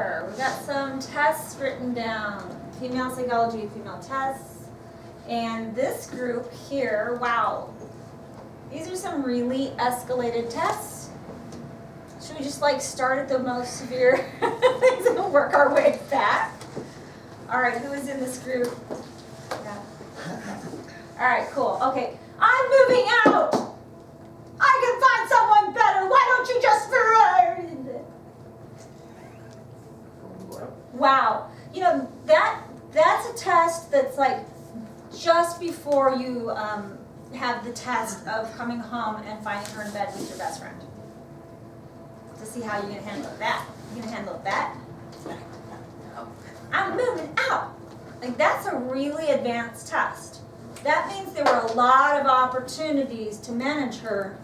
here. We've got some tests written down. Female psychology, female tests. And this group here, wow. These are some really escalated tests. Should we just like start at the most severe things and work our way back? All right, who is in this group? Yeah. All right, cool. Okay, I'm moving out. I can find someone better. Why don't you just... Wow. You know, that's a test that's like just before you have the test of coming home and finding her in bed with your best friend. To see how you're going to handle that. You're going to handle that? I'm moving out. Like, that's a really advanced test. That means there were a lot of opportunities to manage her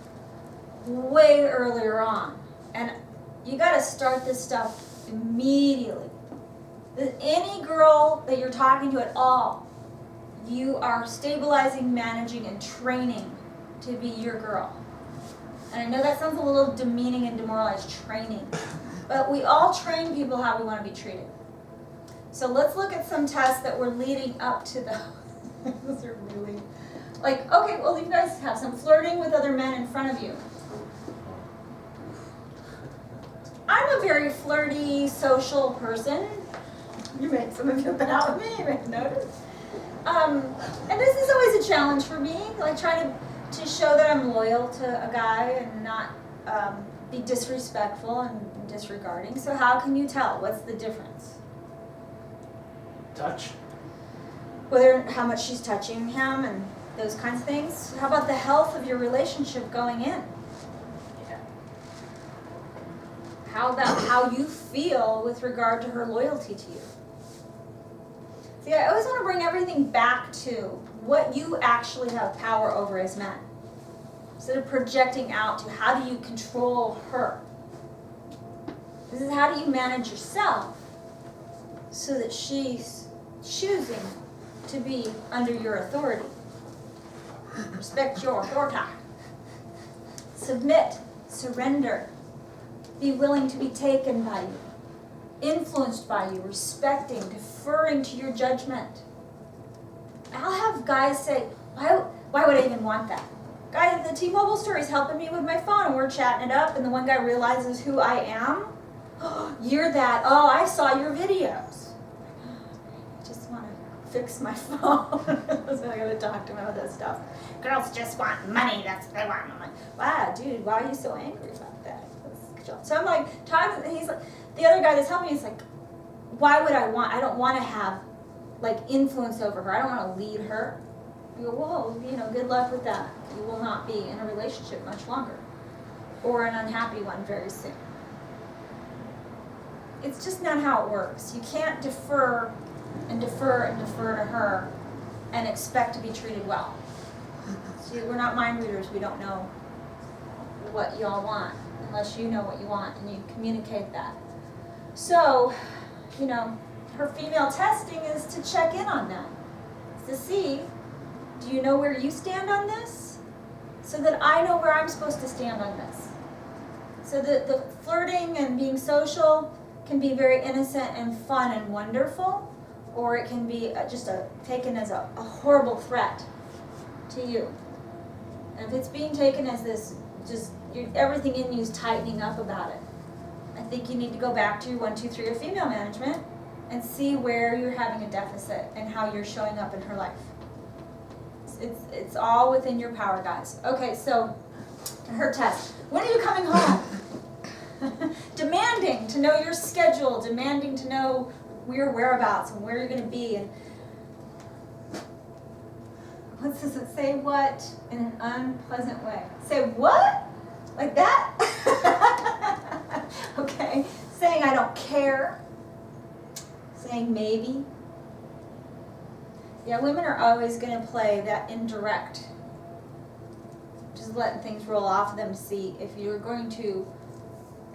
way earlier on. And you got to start this stuff immediately. Any girl that you're talking to at all, you are stabilizing, managing, and training to be your girl. And I know that sounds a little demeaning and demoralized, training. But we all train people how we want to be treated. So let's look at some tests that were leading up to the... Those are really... Like, okay, well, you guys have some flirting with other men in front of you. I'm a very flirty, social person. Some of you have been out with me, you may have noticed. And this is always a challenge for me, like trying to show that I'm loyal to a guy and not be disrespectful and disregarding. So how can you tell? What's the difference? Touch. How much she's touching him and those kinds of things. How about the health of your relationship going in? How about how you feel with regard to her loyalty to you? See, I always want to bring everything back to what you actually have power over as men. Instead of projecting out to how do you control her. This is how do you manage yourself so that she's choosing to be under your authority. Respect your authority. Submit, surrender. Be willing to be taken by you, influenced by you, respecting, deferring to your judgment. I'll have guys say, why would I even want that? Guy, the T-Mobile story is helping me with my phone, and we're chatting it up, and the one guy realizes who I am. Oh, you're that. Oh, I saw your videos. I just want to fix my phone. That's when I got to talk to him about that stuff. Girls just want money. That's what they want. I'm like, wow, dude, why are you so angry about that? So I'm like, he's like, the other guy that's helping me is like, why would I don't want to have like influence over her. I don't want to lead her. You go, whoa, good luck with that. You will not be in a relationship much longer, or an unhappy one very soon. It's just not how it works. You can't defer and defer and defer to her and expect to be treated well. See, we're not mind readers. We don't know what y'all want unless you know what you want and you communicate that. So, her female testing is to check in on that. To see, do you know where you stand on this? So that I know where I'm supposed to stand on this. So that the flirting and being social can be very innocent and fun and wonderful, or it can be taken as a horrible threat to you. And if it's being taken as this, everything in you is tightening up about it, I think you need to go back to your 1, 2, 3 or female management and see where you're having a deficit and how you're showing up in her life. It's all within your power, guys. Okay, so her test. When are you coming home? Demanding to know your schedule, demanding to know your whereabouts and where you're going to be. And what does it say? What in an unpleasant way? Say what? Like that? Okay. Saying I don't care. Saying maybe. Yeah, women are always going to play that indirect. Just letting things roll off of them to see if you're going to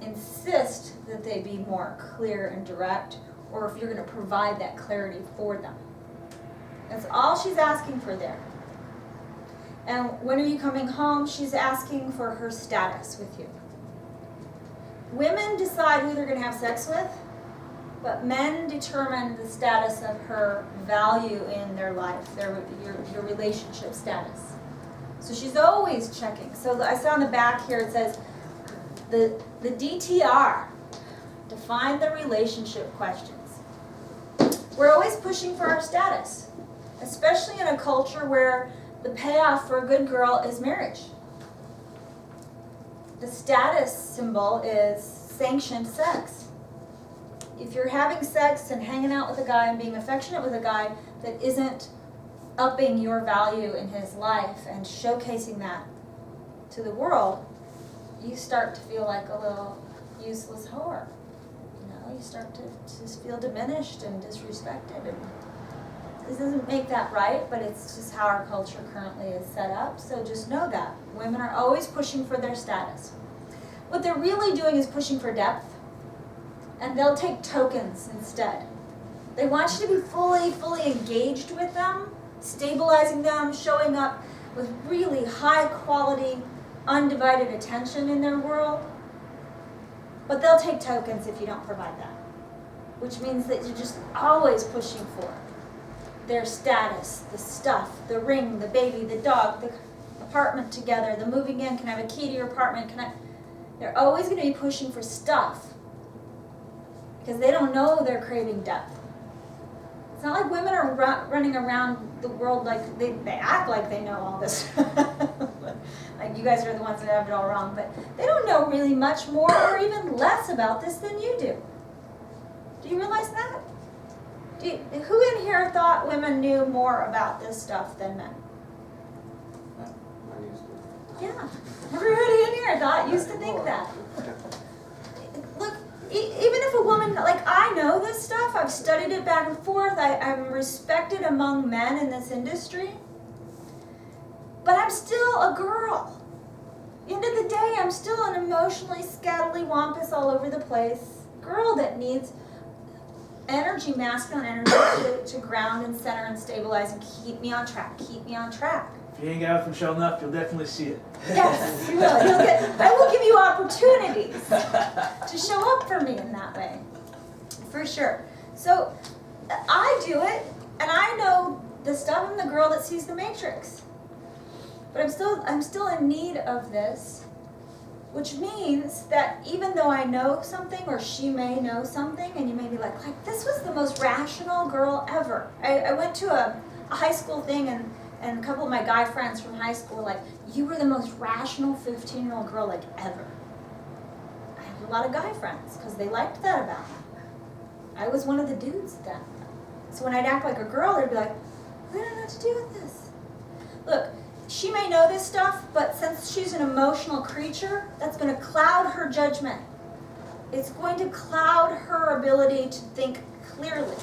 insist that they be more clear and direct, or if you're going to provide that clarity for them. That's all she's asking for there. And when are you coming home? She's asking for her status with you. Women decide who they're going to have sex with but men determine the status of her value in their life, your relationship status. So she's always checking. So I saw on the back here it says, the DTR, define the relationship questions. We're always pushing for our status, especially in a culture where the payoff for a good girl is marriage. The status symbol is sanctioned sex. If you're having sex and hanging out with a guy and being affectionate with a guy that isn't upping your value in his life and showcasing that to the world, you start to feel like a little useless whore. You start to just feel diminished and disrespected. And this doesn't make that right, but it's just how our culture currently is set up. So just know that. Women are always pushing for their status. What they're really doing is pushing for depth, and they'll take tokens instead. They want you to be fully engaged with them, stabilizing them, showing up with really high quality, undivided attention in their world. But they'll take tokens if you don't provide that, which means that you're just always pushing for their status, the stuff, the ring, the baby, the dog, the apartment together, the moving in, can I have a key to your apartment, they're always going to be pushing for stuff because they don't know they're craving depth. It's not like women are running around the world like they act like they know all this. Like you guys are the ones that have it all wrong, but they don't know really much more or even less about this than you do. Do you realize that? Who in here thought women knew more about this stuff than men? I used to. Yeah, everybody in here used to think that. Look, even if a woman, like I know this stuff, I've studied it back and forth, I'm respected among men in this industry, but I'm still a girl. At the end of the day, I'm still an emotionally scatterlywampus all over the place girl that needs energy, masculine energy to ground and center and stabilize and keep me on track, keep me on track. If you hang out with Michelle enough, you'll definitely see it. Yes, you will. I will give you opportunities to show up for me in that way, for sure. So I do it, and I know the stuff. I'm the girl that sees the matrix. But I'm still in need of this, which means that even though I know something, or she may know something, and you may be like this was the most rational girl ever. I went to a high school thing, and a couple of my guy friends from high school were like, you were the most rational 15-year-old girl ever. I had a lot of guy friends because they liked that about me. I was one of the dudes then. So when I'd act like a girl, they'd be like, I don't know what to do with this. Look, she may know this stuff, but since she's an emotional creature, that's going to cloud her judgment. It's going to cloud her ability to think clearly,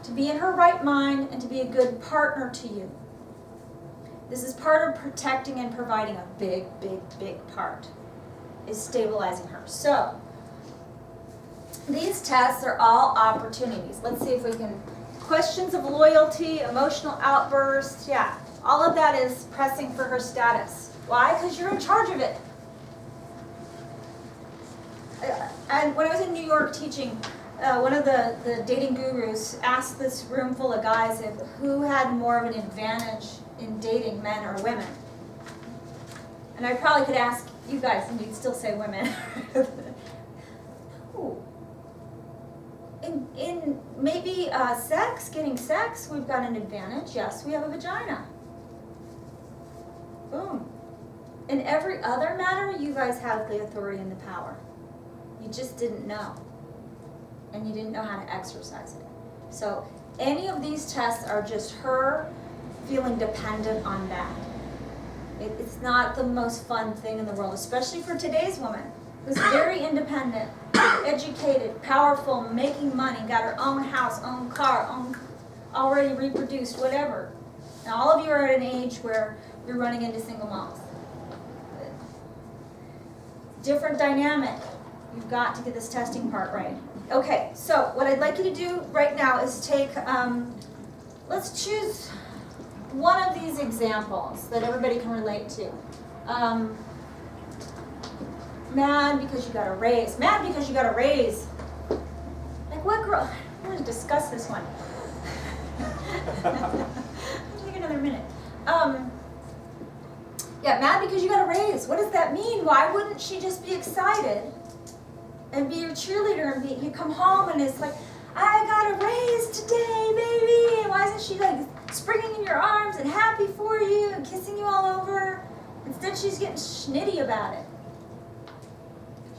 to be in her right mind, and to be a good partner to you. This is part of protecting and providing a big, big, big part, is stabilizing her. So, these tests are all opportunities. Let's see if we can, questions of loyalty, emotional outbursts, yeah. All of that is pressing for her status. Why? Because you're in charge of it. And when I was in New York teaching, one of the dating gurus asked this room full of guys who had more of an advantage in dating, men or women. And I probably could ask you guys and you'd still say women. No. In maybe getting sex, we've got an advantage. Yes, we have a vagina. Boom. In every other matter, you guys have the authority and the power. You just didn't know. And you didn't know how to exercise it. So any of these tests are just her feeling dependent on that. It's not the most fun thing in the world, especially for today's woman, who's very independent, educated, powerful, making money, got her own house, own car, already reproduced, whatever. Now all of you are at an age where you're running into single moms. Different dynamic. You've got to get this testing part right. Okay, so what I'd like you to do right now is take, let's choose one of these examples that everybody can relate to. Mad because you got a raise. Mad because you got a raise. Like, girl, I'm going to discuss this one. Take another minute. Yeah, mad because you got a raise. What does that mean? Why wouldn't she just be excited and be your cheerleader and you come home and it's like, I got a raise today, baby. And why isn't she like springing in your arms and happy for you and kissing you all over? Instead, she's getting schnitty about it.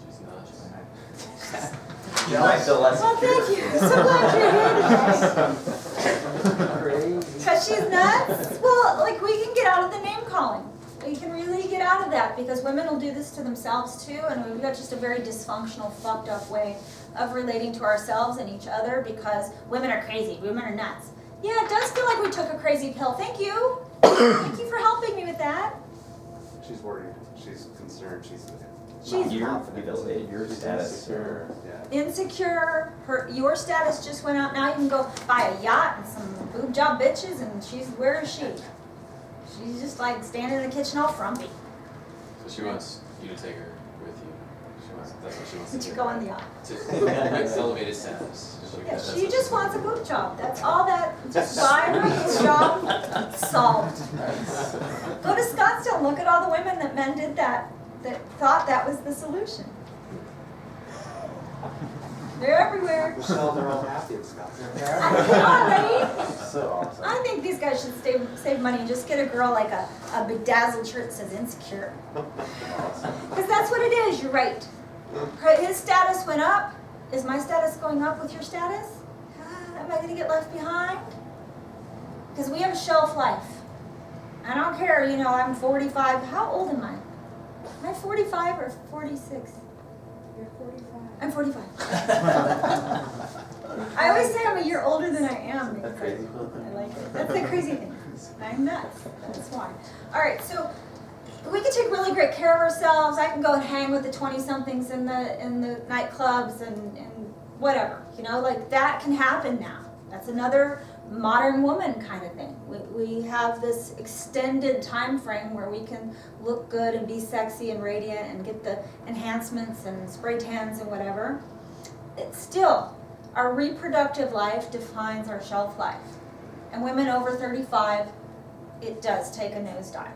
She's not. You might feel less Well, thank you. So glad you're here today. Because she's nuts? Well, like we can get out of the name calling. We can really get out of that because women will do this to themselves too, and we've got just a very dysfunctional, fucked up way of relating to ourselves and each other because women are crazy, women are nuts. Yeah, it does feel like we took a crazy pill. Thank you. Thank you for helping me with that. She's worried. She's concerned. She's Confident. Your status. insecure. Yeah. Insecure, your status just went up. Now you can go buy a yacht and some boob job bitches, and where is she? She's just like standing in the kitchen all frumpy. So she wants you to take her with you. That's what she wants to To do. go on the yacht. To elevated status. Yeah, she just wants a boob job. That's all that. Just buy her a boob job. Solved. Go to Scottsdale and look at all the women that men did that thought that was the solution. They're everywhere. Michelle, they're all happy in Scottsdale. Right? So awesome. I think these guys should save money and just get a girl like a bedazzled shirt that says insecure. Because that's what it is, you're right. His status went up. Is my status going up with your status? Am I going to get left behind? Because we have a shelf life. I don't care, I'm 45. How old am I? Am I 45 or 46? You're 45. I'm 45. I always say I'm a year older than I am. That's crazy. I like it. That's the crazy thing. I'm nuts. That's why. All right, so we can take really great care of ourselves. I can go and hang with the 20-somethings in the nightclubs and whatever. Like that can happen now. That's another modern woman kind of thing. We have this extended time frame where we can look good and be sexy and radiant and get the enhancements and spray tans and whatever. It's still, our reproductive life defines our shelf life. And women over 35, it does take a nosedive.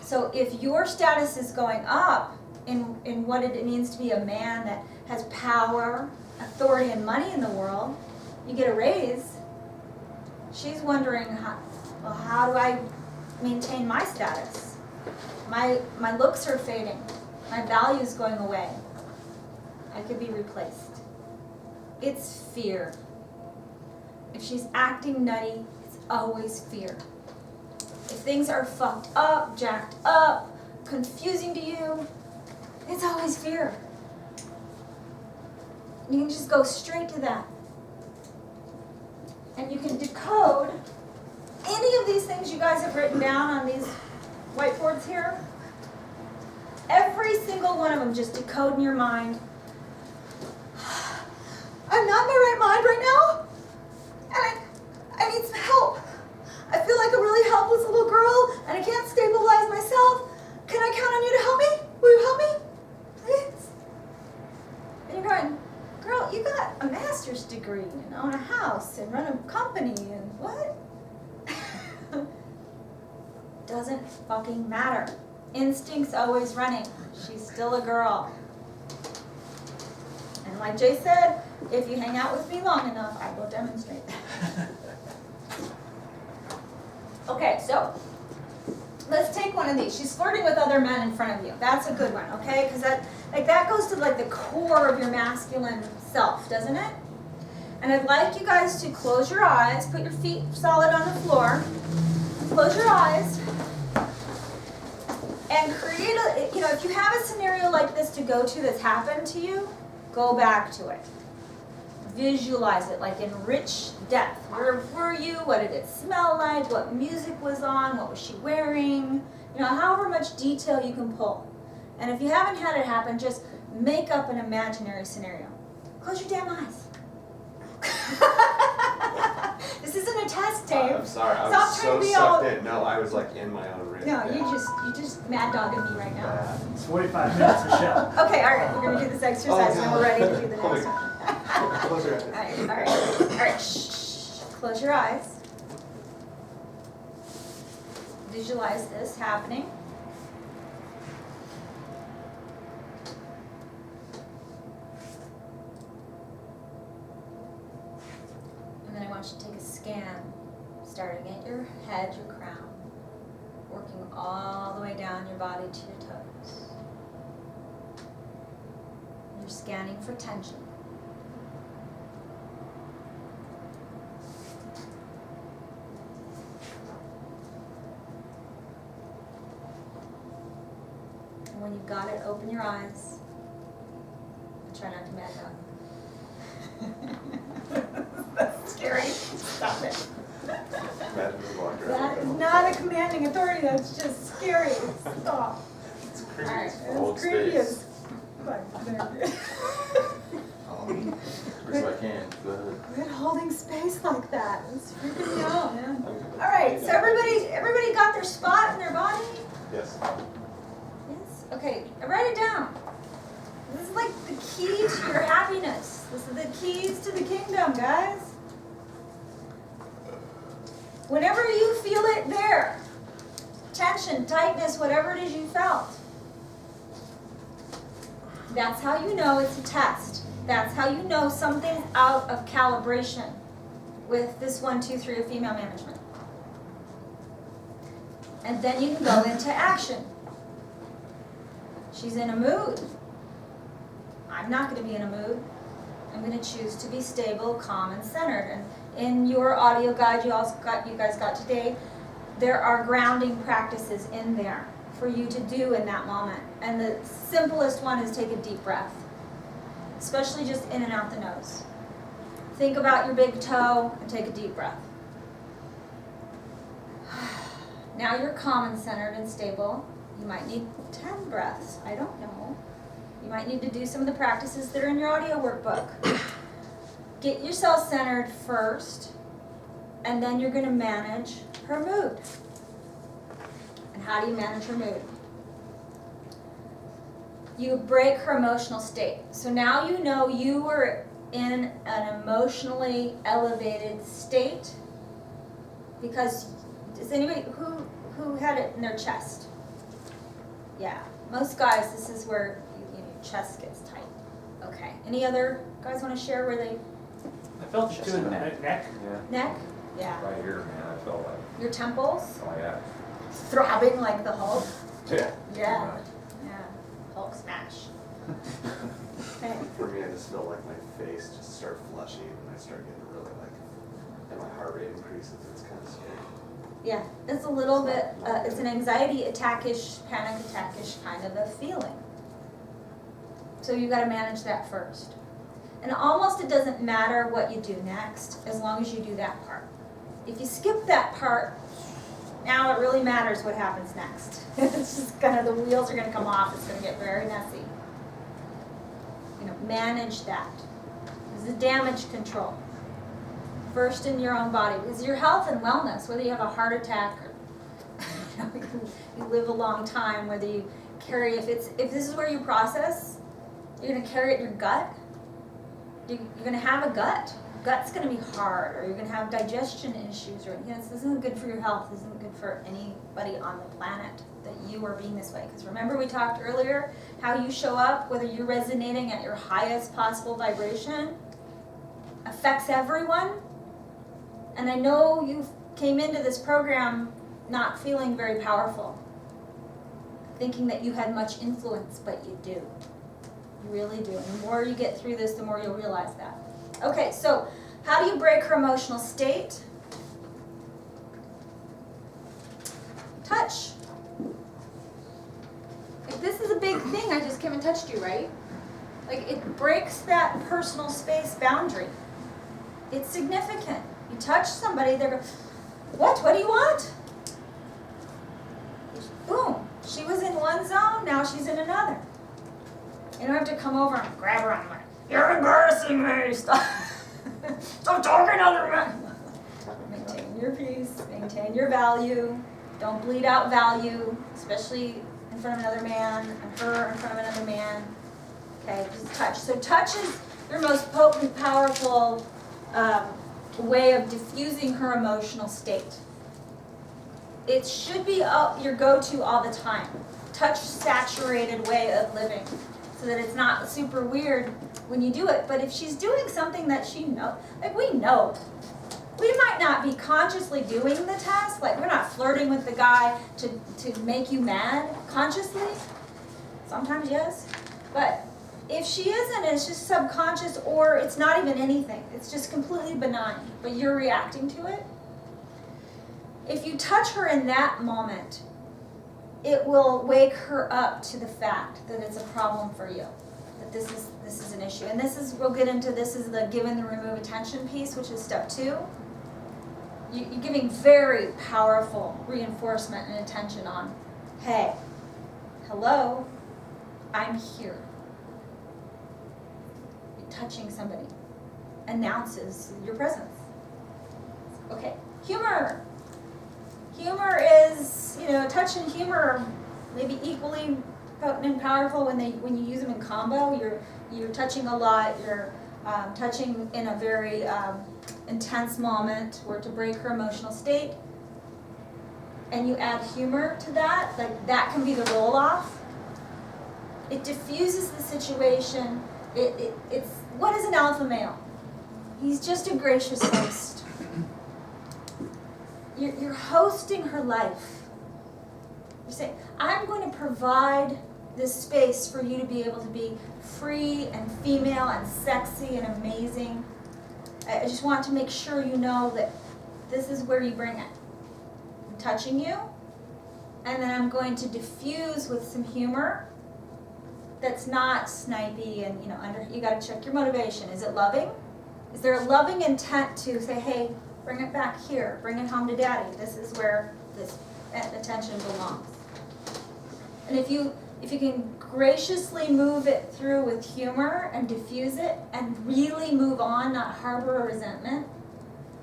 So if your status is going up in what it means to be a man that has power, authority, and money in the world, you get a raise. She's wondering, how do I maintain my status? My looks are fading. My value's going away. I could be replaced. It's fear. If she's acting nutty, it's always fear. If things are fucked up, jacked up, confusing to you, it's always fear. You can just go straight to that. And you can decode any of these things you guys have written down on these whiteboards here. Every single one of them, just decode in your mind. I'm not in my right mind right now, and I need some help. I feel like a really helpless little girl, and I can't stabilize myself. Can I count on you to help me? Will you help me? Please? And you're going, girl, you got a master's degree and own a house and run a company and what? Doesn't fucking matter. Instinct's always running. She's still a girl. And like Jay said, if you hang out with me long enough, I will demonstrate that. Okay, so let's take one of these. She's flirting with other men in front of you. That's a good one, okay? Because that goes to like the core of your masculine self, doesn't it? And I'd like you guys to close your eyes, put your feet solid on the floor, close your eyes, and create if you have a scenario like this to go to that's happened to you, go back to it. Visualize it like in rich depth. Where were you? What did it smell like? What music was on? What was she wearing? However much detail you can pull. And if you haven't had it happen, just make up an imaginary scenario. Close your damn eyes. This isn't a test, Dave. I'm sorry, I Stop was trying so to be sucked all- in. No, I was like in my own rhythm. No, you just mad dogging me right now. It's 45 minutes, Michelle. Okay, all right, we're gonna do this exercise and then we're ready to do the Oh, next one. Close your eyes. Alright, shh. Close your eyes. Visualize this happening. And then I want you to take a scan, starting at your head, your crown, working all the way down your body to your toes. You're scanning for tension. And when you've got it, open your eyes. And try not to mad dog. That's scary. Stop it. Imagine we walked around. That is not a commanding authority, that's just scary. Stop. It's creepy. Alright, Hold it's creepy space. as fuck. There. If I can, go ahead. Quit holding space like that. It's freaking me out, man. Alright, so everybody got their spot in their body? Yes. Yes? Okay, write it down. This is like the key to your happiness. This is the keys to the kingdom, guys. Whenever you feel it there, tension, tightness, whatever it is you felt, that's how you know it's a test. That's how you know something's out of calibration with this 1, 2, 3 of female management. And then you can go into action. She's in a mood. I'm not going to be in a mood. I'm going to choose to be stable, calm, and centered. And in your audio guide you guys got today, there are grounding practices in there for you to do in that moment. And the simplest one is take a deep breath, especially just in and out the nose. Think about your big toe and take a deep breath. Now you're calm and centered and stable. You might need 10 breaths, I don't know. You might need to do some of the practices that are in your audio workbook. Get yourself centered first, and then you're going to manage her mood. And how do you manage her mood? You break her emotional state. So now you know you were in an emotionally elevated state because, does anybody, who had it in their chest? Yeah, most guys, this is where your chest gets tight. Okay, any other guys want to share where they, I felt it too in the neck. Yeah, neck? Yeah. right here, man, I felt like, Your temples? oh yeah. Throbbing like the Hulk? Yeah. Yeah. Yeah. Hulk smash. Okay. For me, I just feel like my face just start flushing and I start getting really like, and my heart rate increases. It's kind of scary. Yeah, it's a little bit, it's an anxiety attack-ish, panic attack-ish kind of a feeling. So you gotta manage that first. And almost it doesn't matter what you do next, as long as you do that part. If you skip that part, now it really matters what happens next. It's just kind of, the wheels are gonna come off, it's gonna get very messy. You know, manage that. This is damage control. First in your own body, because your health and wellness, whether you have a heart attack or you live a long time, whether you carry, if this is where you process, you're gonna carry it in your gut, you're gonna have a gut. Gut's gonna be hard, or you're gonna have digestion issues, or this isn't good for your health, this isn't good for anybody on the planet that you are being this way. Because remember we talked earlier how you show up, whether you're resonating at your highest possible vibration, affects everyone. And I know you came into this program not feeling very powerful, thinking that you had much influence, but you do. You really do. And the more you get through this, the more you'll realize that. Okay, so how do you break her emotional state? Touch. If this is a big thing, I just came and touched you, right? Like, it breaks that personal space boundary. It's significant. You touch somebody, they go, what do you want? Boom. She was in one zone, now she's in another. You don't have to come over and grab her on the you're embarrassing me, stop. Stop talking under me. Maintain your peace, maintain your value. Don't bleed out value, especially in front of another man, and her in front of another man. Okay, just touch. So touch is your most potent, powerful way of diffusing her emotional state. It should be your go-to all the time. Touch-saturated way of living, so that it's not super weird when you do it. But if she's doing something that she knows, like we know, we might not be consciously doing the task, like we're not flirting with the guy to make you mad consciously. Sometimes yes, but if she isn't, it's just subconscious, or it's not even anything. It's just completely benign, but you're reacting to it. If you touch her in that moment, it will wake her up to the fact that it's a problem for you, that this is an issue. And this is, we'll get into, this is the give and the remove attention piece, which is step 2. You're giving very powerful reinforcement and attention on, hey, hello, I'm here. Touching somebody announces your presence. Okay, humor. Humor is, touch and humor are maybe equally potent and powerful when you use them in combo. You're touching a lot. You're touching in a very intense moment, or to break her emotional state, and you add humor to that. Like that can be the roll off. It diffuses the situation. It's what is an alpha male? He's just a gracious host. You're hosting her life. You're saying, I'm going to provide this space for you to be able to be free and female and sexy and amazing. I just want to make sure you know that this is where you bring it. I'm touching you, and then I'm going to diffuse with some humor that's not snipey and, you got to check your motivation. Is it loving? Is there a loving intent to say, hey, bring it back here, bring it home to daddy. This is where this attention belongs. And if you can graciously move it through with humor and diffuse it and really move on, not harbor resentment,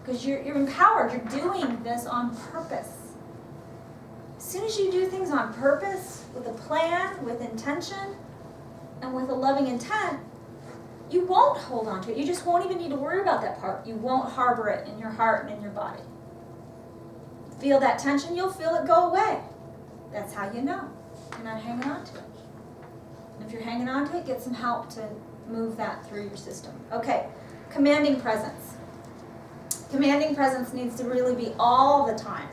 because you're empowered, you're doing this on purpose. As soon as you do things on purpose, with a plan, with intention, and with a loving intent, you won't hold on to it. You just won't even need to worry about that part. You won't harbor it in your heart and in your body. Feel that tension, you'll feel it go away. That's how you know you're not hanging on to it. And if you're hanging on to it, get some help to move that through your system. Okay, commanding presence. Commanding presence needs to really be all the time.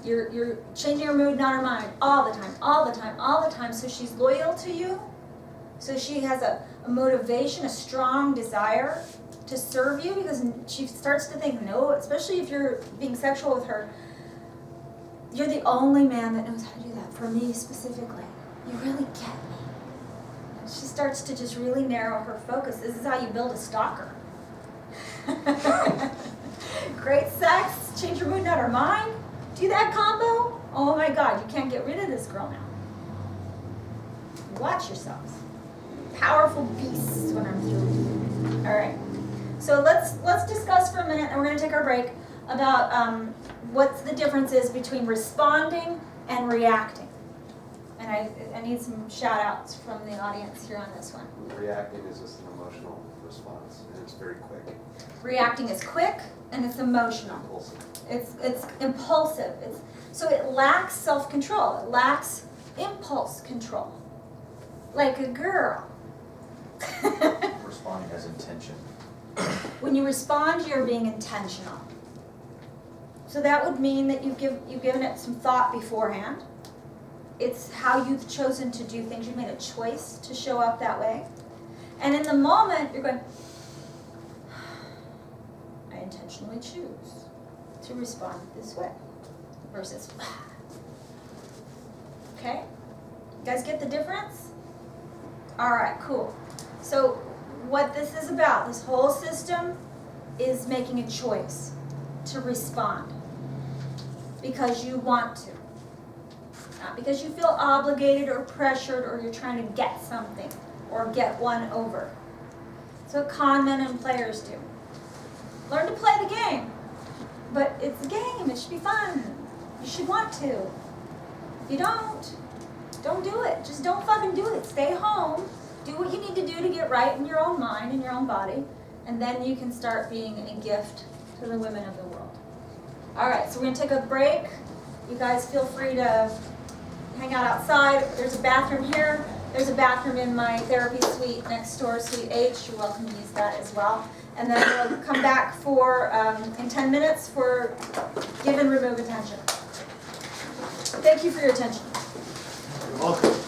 You're changing her mood, not her mind, all the time, all the time, all the time, so she's loyal to you. So she has a motivation, a strong desire to serve you, because she starts to think, no, especially if you're being sexual with her, you're the only man that knows how to do that, for me specifically. You really get me. And she starts to just really narrow her focus. This is how you build a stalker. Great sex, change her mood, not her mind. Do that combo. Oh my God, you can't get rid of this girl now. Watch yourselves. Powerful beasts when I'm through. All right. So let's discuss for a minute, and we're going to take our break, about what the difference is between responding and reacting. And I need some shout outs from the audience here on this one. Reacting is just an emotional response, and it's very quick. Reacting is quick and it's emotional. Impulsive. It's impulsive. So it lacks self-control. It lacks impulse control. Like a girl. Responding has intention. When you respond, you're being intentional. So that would mean that you've given it some thought beforehand. It's how you've chosen to do things. You've made a choice to show up that way. And in the moment, you're going, I intentionally choose to respond this way versus, okay? You guys get the difference? All right, cool. So what this is about, this whole system, is making a choice to respond because you want to. Not because you feel obligated or pressured or you're trying to get something or get one over. That's what con men and players do. Learn to play the game. But it's a game, it should be fun. You should want to. If you don't do it. Just don't fucking do it. Stay home. Do what you need to to do to get right in your own mind and your own body, and then you can start being a gift to the women of the world. All right, so we're going to take a break. You guys feel free to hang out outside. There's a bathroom here. There's a bathroom in my therapy suite next door, Suite H. You're welcome to use that as well. And then we'll come back for, in 10 minutes for give and remove attention. Thank you for your attention. You're welcome.